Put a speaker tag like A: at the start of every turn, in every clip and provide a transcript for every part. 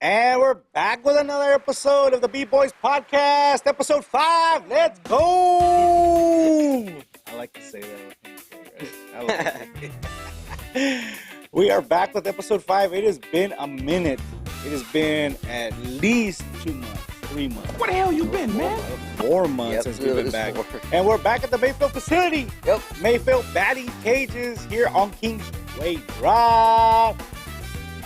A: And we're back with another episode of the B-Boys Podcast, episode 5. Let's go! I like to say that. I like it. We are back with episode 5. It has been a minute. It has been at least 2 months, 3 months.
B: Where the hell you been, man?
A: 4 months since we've been back. And we're back at the Mayfield facility.
C: Yep.
A: Mayfield Batting Cages here on Kingsway Drive.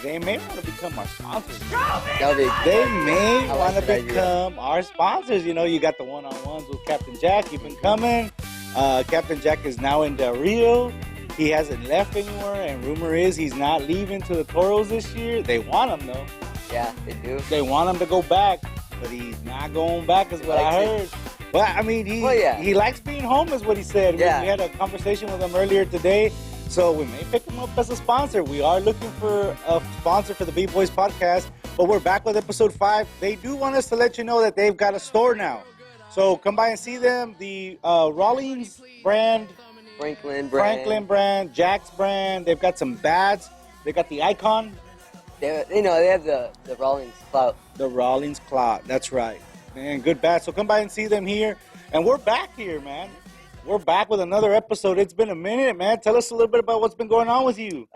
A: They may want to become our sponsors. They may want to become our sponsors. You know, you got the one-on-ones with Captain Jack. You've been coming. Captain Jack is now in Del Rio. He hasn't left anywhere, and rumor is he's not leaving to the Toros this year. They want him, though.
C: Yeah, they do.
A: They want him to go back, but he's not going back is what I heard. But, I mean, he likes being home is what he said.
C: Yeah.
A: We had a conversation with him earlier today. So we may pick him up as a sponsor. We are looking for a sponsor for the B-Boys Podcast, but we're back with episode 5. They do want us to let you know that they've got a store now. So come by and see them. The Rawlings brand,
C: Franklin
A: brand, Jack's brand. They've got some bats. They got the Icon.
C: They have the Rawlings clout.
A: The Rawlings clout. That's right. Man, good bats. So come by and see them here. And we're back here, man. We're back with another episode. It's been a minute, man. Tell us a little bit about what's been going on with you.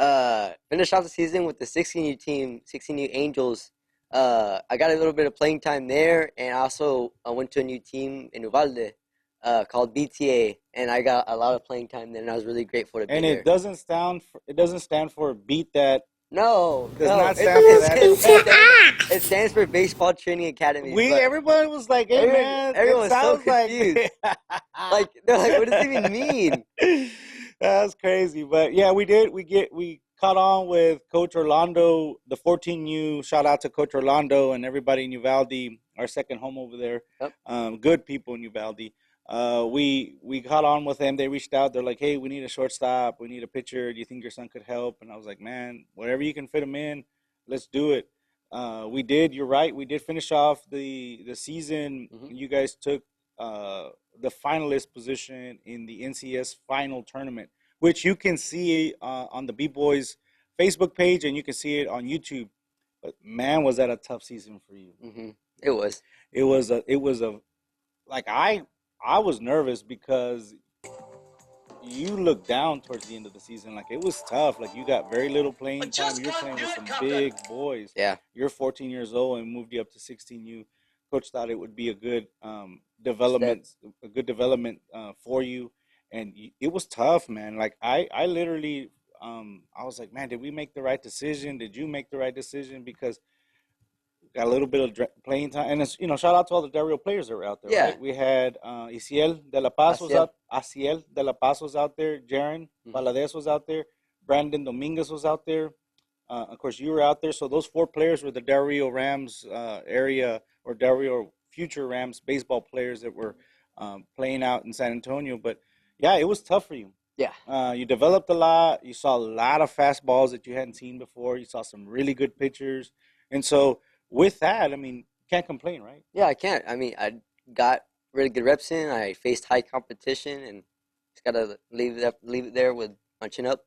C: Finished off the season with the 16U team, 16U Angels. I got a little bit of playing time there, and also I went to a new team in Uvalde called BTA, and I got a lot of playing time there, and I was really grateful to be
A: and
C: there.
A: it doesn't stand for beat that.
C: No,
A: does not stand for that.
C: It stands for Baseball Training Academy.
A: Everyone was like, "Hey, man,"
C: everyone
A: it
C: was so
A: sounds like
C: confused. They're like, "What does it even mean?"
A: That's crazy, but yeah, we caught on with Coach Orlando, the 14U. Shout out to Coach Orlando and everybody in Uvalde, our second home over there.
C: Yep.
A: Good people in Uvalde. We caught on with them. They reached out. They're like, "Hey, we need a shortstop. We need a pitcher. Do you think your son could help?" And I was like, "Man, whatever you can fit him in, let's do it." We did. You're right. We did finish off the season.
C: Mm-hmm.
A: You guys took the finalist position in the NCS final tournament, which you can see on the B-Boys Facebook page, and you can see it on YouTube. But man, was that a tough season for you?
C: Mm-hmm. It was.
A: It was like I was nervous because you looked down towards the end of the season. Like, it was tough. Like, you got very little playing time. You're playing with some big boys.
C: Yeah.
A: You're 14 years old and moved you up to 16. Coach thought it would be a good development for you. And it was tough, man. Like, I literally, I was like, man, did we make the right decision? Did you make the right decision? Because got a little bit of playing time, and it's, shout out to all the Del Rio players that were out there.
C: Yeah.
A: Right? We had Isiel de la Paz was out. Asiel de la Paz was out there. Jaren Valadez was out there. Brandon Dominguez was out there. Of course, you were out there. So those 4 players were the Del Rio Rams area, or Del Rio future Rams baseball players that were playing out in San Antonio. But yeah, it was tough for you.
C: Yeah.
A: You developed a lot. You saw a lot of fastballs that you hadn't seen before. You saw some really good pitchers, and so. With that, I mean, can't complain, right?
C: Yeah, I can't. I mean, I got really good reps in. I faced high competition, and just gotta leave it there with punching up.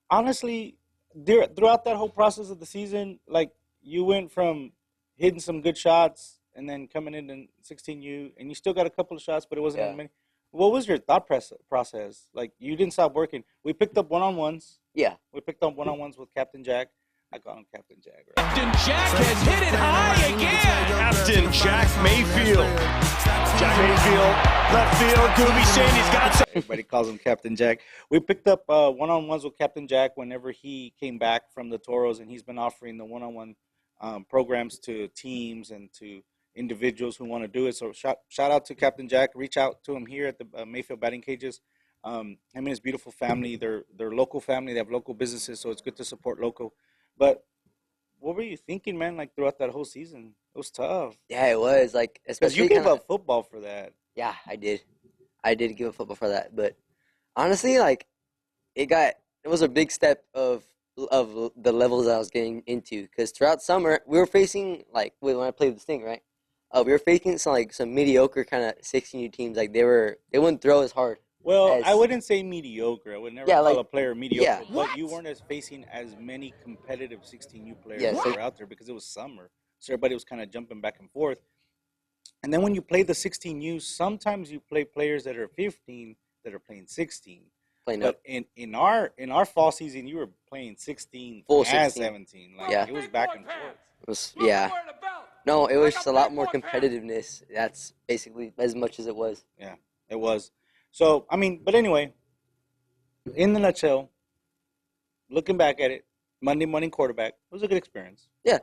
A: Honestly, throughout that whole process of the season, like, you went from hitting some good shots and then coming in 16U, and you still got a couple of shots, but it wasn't as many. What was your thought process? Like, you didn't stop working. We picked up one-on-ones.
C: Yeah.
A: We picked up one-on-ones with Captain Jack. I call him Captain Jack. Right?
B: Captain Jack has hit it high again. Captain Jack Mayfield. Jack Mayfield, left field. Gooby saying he's got some.
A: Everybody calls him Captain Jack. We picked up one-on-ones with Captain Jack whenever he came back from the Toros, and he's been offering the one-on-one programs to teams and to individuals who want to do it. So shout out to Captain Jack. Reach out to him here at the Mayfield Batting Cages. Him and his beautiful family. They're local family. They have local businesses, so it's good to support local. But what were you thinking, man, like, throughout that whole season? It was tough.
C: Yeah, it was. Like,
A: because you gave up football for that.
C: Yeah, I did. I did give up football for that. But honestly, like, it was a big step of the levels I was getting into. Because throughout summer, we were facing, like, when I played with the Sting, right? We were facing some mediocre kind of 16U teams. Like, they wouldn't throw as hard.
A: Well, I
C: as
A: wouldn't say mediocre. I would never
C: yeah,
A: call
C: like
A: a player mediocre,
C: yeah,
A: but you weren't as facing as many competitive 16U players
C: yes,
A: that were out there because it was summer. So everybody was kind of jumping back and forth. And then when you play the 16U, sometimes you play players that are 15 that are playing 16.
C: playing up
A: But in our fall season, you were playing 16
C: full
A: and
C: 16.
A: 17. Like
C: Yeah,
A: it was back and forth.
C: it was yeah. No, it was just a lot more competitiveness. That's basically as much as it was.
A: Yeah, it was. So I mean, but anyway, in the nutshell, looking back at it, Monday morning quarterback, it was a good experience.
C: Yeah.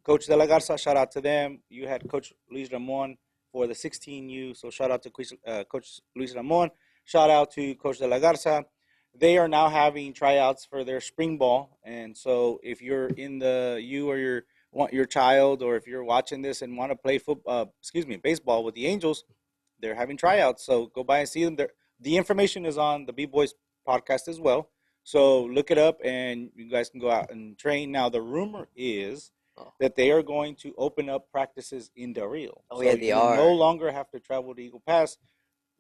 A: Coach De La Garza, shout out to them. You had Coach Luis Ramon for the 16U, so shout out to Coach Luis Ramon. Shout out to Coach De La Garza. They are now having tryouts for their spring ball, and so if you're in the you or your child, or if you're watching this and want to play baseball with the Angels, they're having tryouts. So go by and see them. The information is on the B Boys podcast as well. So look it up, and you guys can go out and train. Now the rumor is that they are going to open up practices in Del Rio.
C: Oh
A: so
C: yeah, they
A: you
C: are.
A: no longer have to travel to Eagle Pass.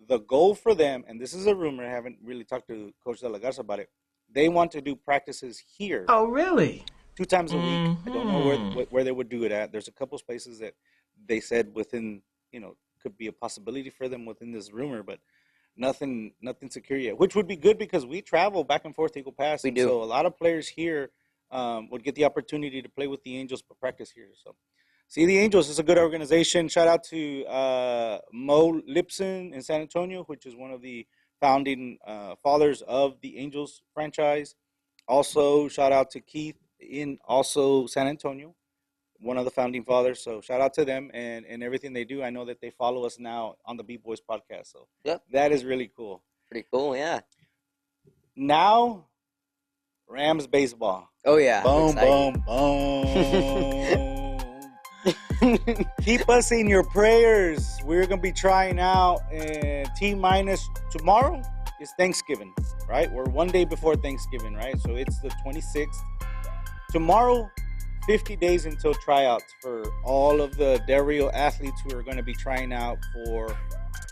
A: The goal for them, and this is a rumor, I haven't really talked to Coach De La Garza about it. They want to do practices here.
D: Oh, really?
A: 2 times a week. I don't know where they would do it at. There's a couple spaces that they said within, could be a possibility for them within this rumor, but nothing secure yet. Which would be good because we travel back and forth to Eagle Pass.
C: We do.
A: So a lot of players here would get the opportunity to play with the Angels for practice here. So see the Angels is a good organization. Shout out to Mo Lipson in San Antonio, which is one of the founding fathers of the Angels franchise. Also, shout out to Keith in also San Antonio, one of the founding fathers. So shout out to them and everything they do. I know that they follow us now on the B Boys podcast. So
C: Yep.
A: that is really cool.
C: Pretty cool, yeah.
A: Now, Rams baseball.
C: Oh yeah.
A: Boom, boom, boom. Keep us in your prayers. We're going to be trying out T-minus tomorrow is Thanksgiving, right? We're one day before Thanksgiving, right? So it's the 26th. Tomorrow, 50 days until tryouts for all of the Del Rio athletes who are going to be trying out for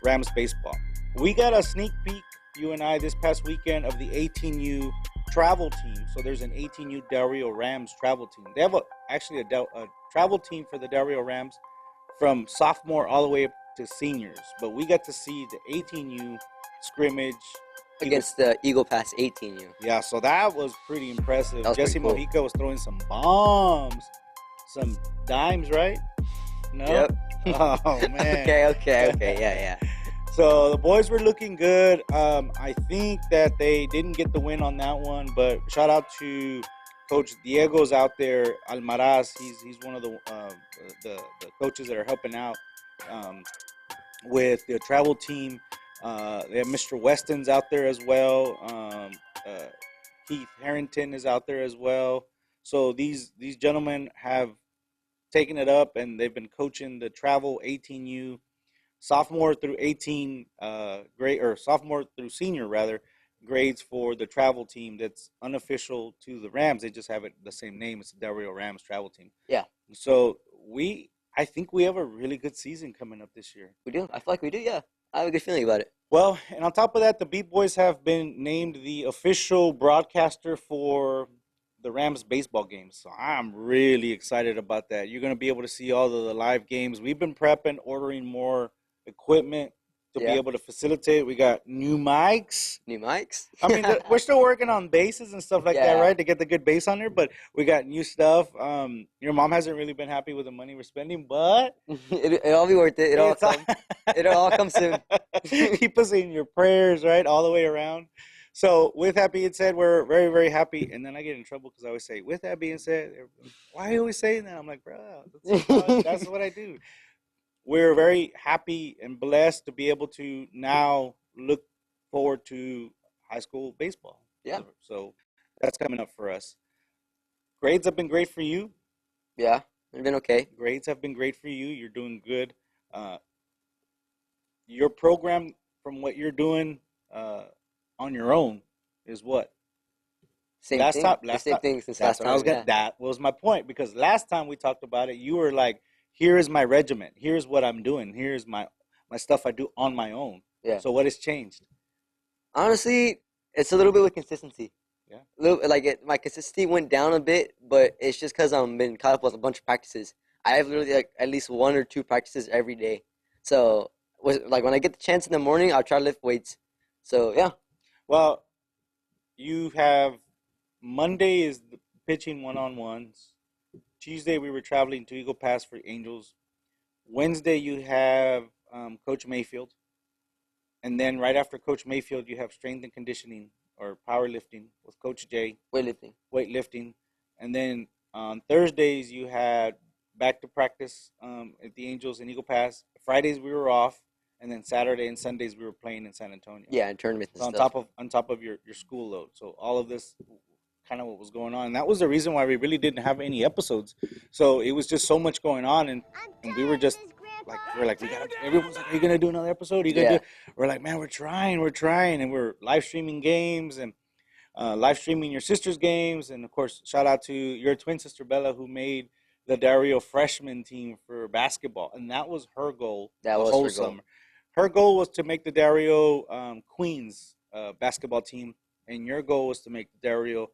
A: Rams baseball. We got a sneak peek, you and I, this past weekend of the 18U travel team. So there's an 18U Del Rio Rams travel team. They have actually a travel team for the Del Rio Rams from sophomore all the way up to seniors. But we got to see the 18U scrimmage
C: against the Eagle Pass 18U.
A: Yeah, so that was pretty impressive. Jesse
C: cool.
A: Mojica was throwing some bombs, some dimes, right? No?
C: Yep.
A: Oh, man.
C: Okay, yeah.
A: So the boys were looking good. I think that they didn't get the win on that one, but shout out to Coach Diego's out there, Almaraz. He's one of the coaches that are helping out with the travel team. They have Mr. Weston's out there as well. Keith Harrington is out there as well. So these gentlemen have taken it up, and they've been coaching the travel 18U sophomore through 18 sophomore through senior rather grades for the travel team that's unofficial to the Rams. They just have it the same name. It's the Del Rio Rams travel team.
C: Yeah.
A: So I think we have a really good season coming up this year.
C: We do. I feel like we do. Yeah. I have a good feeling about it.
A: Well, and on top of that, the Beat Boys have been named the official broadcaster for the Rams baseball games. So I'm really excited about that. You're going to be able to see all of the live games. We've been prepping, ordering more equipment to be able to facilitate. We got new mics. I mean, we're still working on bases and stuff like that, right? To get the good bass on there, but we got new stuff. Your mom hasn't really been happy with the money we're spending, but
C: it'll all be worth it. It'll all come soon.
A: Keep us in your prayers, right? All the way around. So with that being said, we're very, very happy. And then I get in trouble because I always say, with that being said, why are you always saying that? I'm like, bro, that's what I do. We're very happy and blessed to be able to now look forward to high school baseball.
C: Yeah.
A: So that's coming up for us. Grades have been great for you.
C: Yeah, they've been okay.
A: Grades have been great for you. You're doing good. Your program, from what you're doing on your own, is what?
C: Same thing since last time.
A: That was my point, because last time we talked about it, you were like, here is my regiment. Here's what I'm doing. Here's my stuff I do on my own.
C: Yeah.
A: So what has changed?
C: Honestly, it's a little bit with consistency.
A: Yeah.
C: My consistency went down a bit, but it's just because I've been caught up with a bunch of practices. I have literally like at least 1 or 2 practices every day. So when I get the chance in the morning, I'll try to lift weights. So yeah.
A: Well, you have Monday is the pitching one-on-ones. Tuesday we were traveling to Eagle Pass for Angels. Wednesday you have Coach Mayfield, and then right after Coach Mayfield you have strength and conditioning or powerlifting with Coach J. Weightlifting, and then on Thursdays you had back to practice at the Angels in Eagle Pass. Fridays we were off, and then Saturday and Sundays we were playing in San Antonio.
C: Yeah, and tournaments and
A: So
C: stuff.
A: on top of your school load. So all of this kind of what was going on. And that was the reason why we really didn't have any episodes. So it was just so much going on, and we were just like everyone's like, are you gonna do another episode? Are you gonna do? We're like, man, we're trying, and we're live streaming games and live streaming your sister's games, and of course, shout out to your twin sister Bella who made the Dario freshman team for basketball, and that was her goal the whole summer. Her goal was to make the Dario Queens basketball team, and your goal was to make the Dario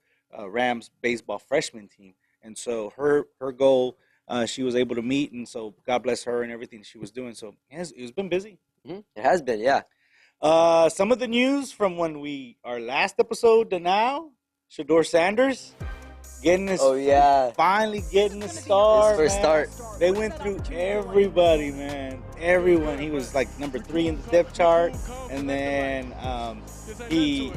A: Rams baseball freshman team. And so her goal she was able to meet, and so God bless her and everything she was doing. So it's been busy.
C: Mm-hmm. It has been, yeah.
A: Some of the news from when our last episode to now, Shador Sanders getting his finally getting a star.
C: His first start.
A: They went through everybody, man. Everyone. He was like number 3 in the depth chart, and then he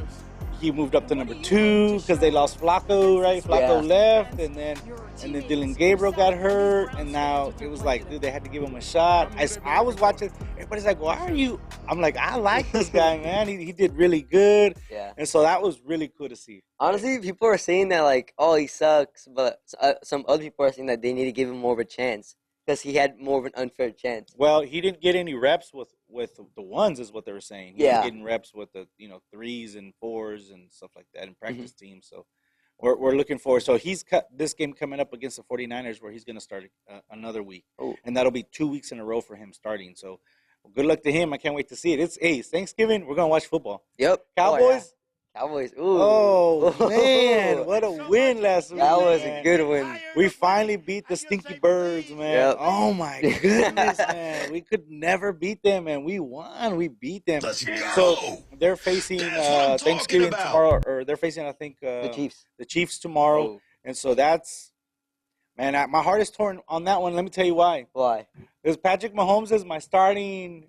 A: moved up to number 2 because they lost Flacco, right? Flacco left, and then Dylan Gabriel got hurt, and now it was like, dude, they had to give him a shot. I was watching. Everybody's like, why are you? I'm like, I like this guy, man. He did really good.
C: Yeah.
A: And so that was really cool to see.
C: Honestly, people are saying that, like, oh, he sucks, but some other people are saying that they need to give him more of a chance because he had more of an unfair chance.
A: Well, he didn't get any reps with the ones, is what they were saying. He was getting reps with the 3s and 4s and stuff like that in practice teams. So we're looking forward. So he's cut this game coming up against the 49ers where he's going to start another week.
C: Oh.
A: And that'll be 2 weeks in a row for him starting. So good luck to him. I can't wait to see it. It's Thanksgiving. We're going to watch football.
C: Yep.
A: Cowboys?
C: Oh, yeah. Cowboys. Ooh.
A: Oh, man. What a win last week.
C: That was a good win.
A: We finally beat the Stinky Birds, man.
C: Yep.
A: Oh, my goodness, man. We could never beat them, and we won. We beat them.
B: Let's go.
A: So they're facing Thanksgiving tomorrow, or they're facing, I think,
C: the Chiefs.
A: The Chiefs tomorrow.
C: Oh.
A: And so that's, man, my heart is torn on that one. Let me tell you why.
C: Why?
A: Because Patrick Mahomes is my starting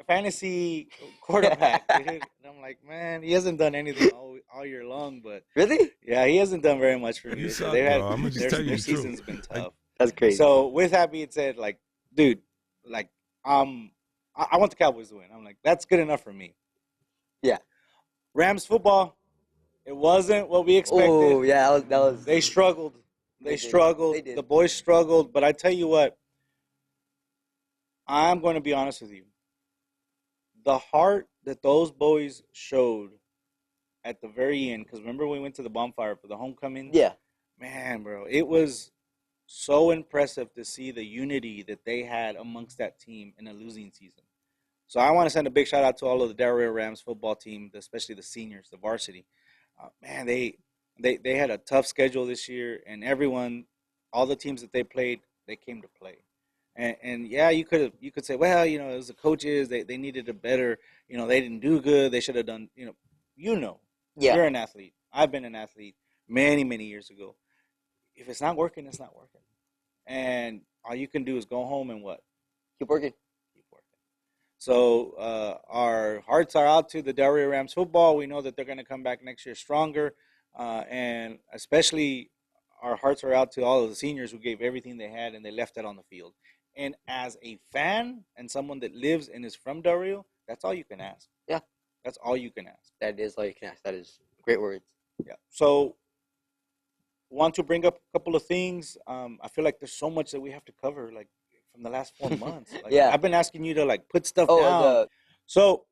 A: fantasy quarterback. And I'm like, man, he hasn't done anything all year long, but
C: Really?
A: yeah, he hasn't done very much for me.
B: You suck,
A: They've had
B: bro. I'm gonna just tell you
A: their
B: the truth.
A: season's been tough.
C: That's crazy.
A: So with that being said, like, dude, like, I want the Cowboys to win. I'm like, that's good enough for me.
C: Yeah.
A: Rams football, it wasn't what we expected.
C: Oh, yeah, that was.
A: They struggled. They struggled.
C: They did.
A: The boys struggled. But I tell you what, I'm going to be honest with you. The heart that those boys showed at the very end, because remember we went to the bonfire for the homecoming?
C: Yeah.
A: Man, bro, it was so impressive to see the unity that they had amongst that team in a losing season. So I want to send a big shout out to all of the Dario Rams football team, especially the seniors, the varsity. Man, they had a tough schedule this year, and everyone, all the teams that they played, they came to play. And yeah, you could say, well, it was the coaches. They needed a better, they didn't do good. They should have done,
C: Yeah.
A: You're an athlete. I've been an athlete many, many years ago. If it's not working, it's not working. And all you can do is go home and what?
C: Keep working.
A: Keep working. So our hearts are out to the Dario Rams football. We know that they're going to come back next year stronger. And especially our hearts are out to all of the seniors who gave everything they had and they left it on the field. And as a fan and someone that lives and is from Dario, that's all you can ask.
C: Yeah.
A: That's all you can ask.
C: That is all you can ask. That is great words.
A: Yeah. So, want to bring up a couple of things. I feel like there's so much that we have to cover, like from the last 4 months. Like,
C: Yeah.
A: I've been asking you to like put stuff down.
C: The
A: So,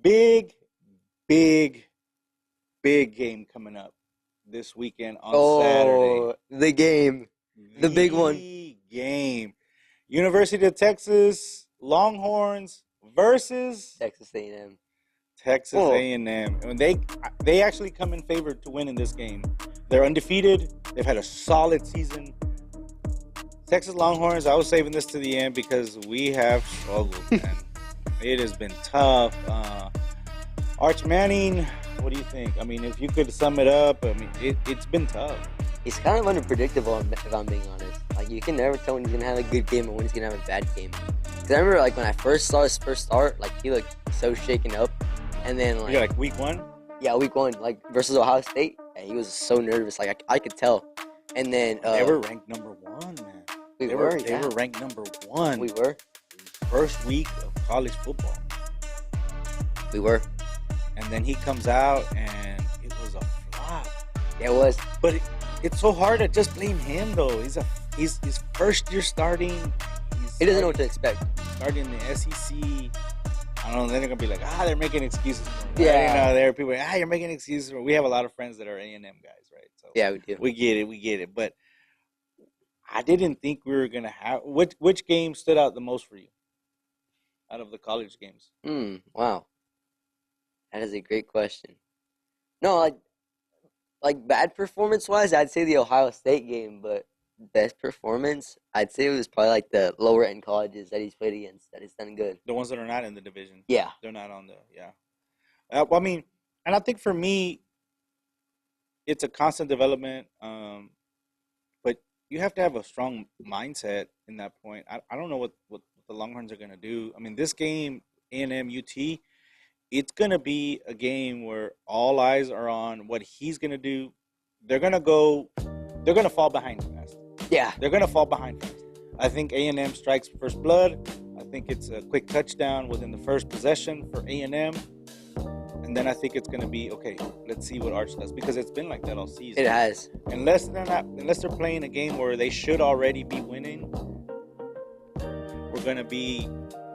A: big game coming up this weekend on Saturday.
C: The game. The big one.
A: Game. University of Texas Longhorns versus
C: Texas A&M.
A: Texas A&M. And they actually come in favored to win in this game. They're undefeated. They've had a solid season. Texas Longhorns, I was saving this to the end because we have struggled, man. It has been tough. Arch Manning, what do you think? I mean, if you could sum it up, I mean, it's been tough.
C: He's kind of unpredictable, if I'm being honest. Like, you can never tell when he's going to have a good game or when he's going to have a bad game. Because I remember, like, when I first saw his first start, like, he looked so shaken up. And then, like...
A: You're like week 1?
C: Yeah, week 1, like, versus Ohio State. And he was so nervous. Like, I could tell. And then...
A: they were ranked number 1, man. They were ranked number 1.
C: We were.
A: First week of college football.
C: We were.
A: And then he comes out, and it was a flop.
C: Yeah, it was.
A: But it's so hard to just blame him, though. He's first year starting.
C: He doesn't know what to expect.
A: Starting in the SEC. I don't know. Then they're gonna be like, they're making excuses for him.
C: Yeah.
A: You know, there are people like, you're making excuses for him. We have a lot of friends that are A&M guys, right? So
C: yeah, we do.
A: We get it. But I didn't think we were gonna have. Which game stood out the most for you out of the college games?
C: Wow. That is a great question. No, like bad performance-wise, I'd say the Ohio State game, but best performance, I'd say it was probably like the lower-end colleges that he's played against that he's done good.
A: The ones that are not in the division.
C: Yeah.
A: They're not on the, I mean, and I think for me, it's a constant development, but you have to have a strong mindset in that point. I don't know what the Longhorns are going to do. I mean, this game, A&M UT, it's going to be a game where all eyes are on what he's going to do. They're going to fall behind fast.
C: Yeah.
A: They're going to fall behind fast. I think A&M strikes first blood. I think it's a quick touchdown within the first possession for A&M. And then I think it's going to be, okay, let's see what Arch does. Because it's been like that all season.
C: It has.
A: Unless they're playing a game where they should already be winning, we're going to be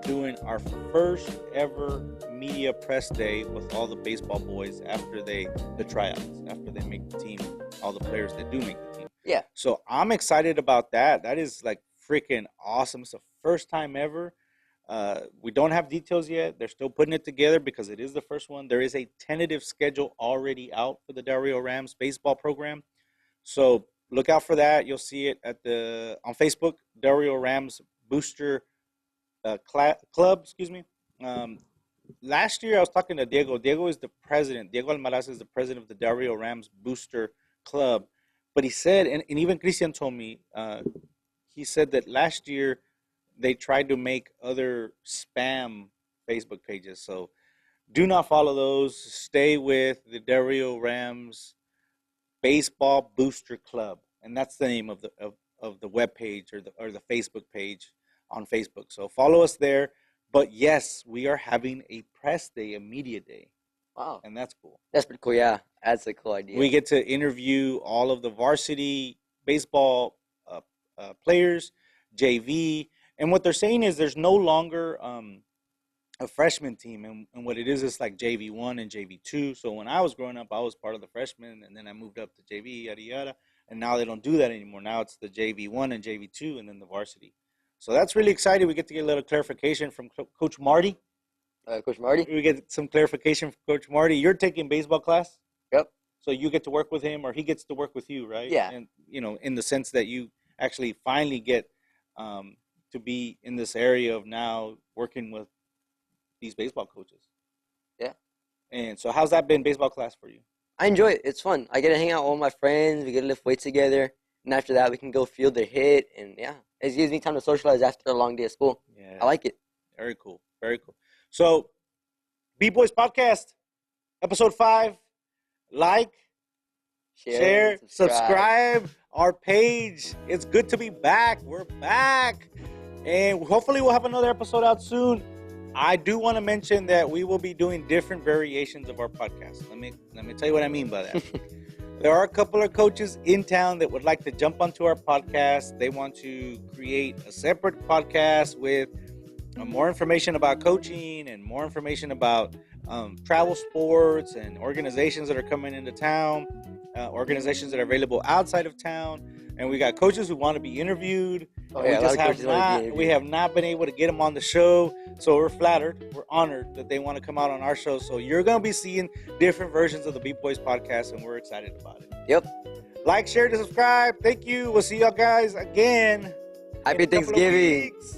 A: doing our first ever media press day with all the baseball boys after the tryouts, after they make the team, all the players that do make the team.
C: Yeah.
A: So I'm excited about that. That is like freaking awesome. It's the first time ever. We don't have details yet. They're still putting it together because it is the first one. There is a tentative schedule already out for the Del Rio Rams baseball program. So look out for that. You'll see it on Facebook, Del Rio Rams Booster Club, excuse me. Last year I was talking to Diego. Diego is the president. Diego Almaraz is the president of the Del Rio Rams Booster Club. But he said, and even Christian told me, he said that last year they tried to make other spam Facebook pages. So do not follow those. Stay with the Del Rio Rams Baseball Booster Club, and that's the name of the web page or the Facebook page on Facebook. So follow us there. But yes, we are having a press day, a media day.
C: Wow.
A: And that's cool.
C: That's pretty cool, yeah. That's a cool idea.
A: We get to interview all of the varsity baseball players, JV. And what they're saying is there's no longer a freshman team. And what it is like JV1 and JV2. So when I was growing up, I was part of the freshmen. And then I moved up to JV, yada, yada. And now they don't do that anymore. Now it's the JV1 and JV2 and then the varsity. So that's really exciting. We get to get a little clarification from Coach Marty.
C: Coach Marty?
A: We get some clarification from Coach Marty. You're taking baseball class?
C: Yep.
A: So you get to work with him or he gets to work with you, right?
C: Yeah.
A: And, in the sense that you actually finally get to be in this area of now working with these baseball coaches.
C: Yeah. And
A: so how's that been, baseball class, for you?
C: I enjoy it. It's fun. I get to hang out with all my friends. We get to lift weights together. And after that, we can go field a hit. And, yeah, it gives me time to socialize after a long day of school.
A: Yeah.
C: I like it.
A: Very cool. Very cool. So, B-Boys Podcast, episode 5. Like, share, subscribe our page. It's good to be back. We're back. And hopefully we'll have another episode out soon. I do want to mention that we will be doing different variations of our podcast. Let me tell you what I mean by that. There are a couple of coaches in town that would like to jump onto our podcast. They want to create a separate podcast with more information about coaching and more information about travel sports and organizations that are coming into town, organizations that are available outside of town. And we got coaches who want to be interviewed.
C: Oh,
A: We
C: yeah, a lot
A: just
C: of
A: have
C: coaches want to be
A: not,
C: interviewed.
A: we have not been able to get them on the show. So we're flattered. We're honored that they want to come out on our show. So you're going to be seeing different versions of the Beat Boys podcast, and we're excited about it.
C: Yep.
A: Like, share, and subscribe. Thank you. We'll see y'all guys again.
C: Happy
A: in a couple of
C: Thanksgiving.
A: weeks.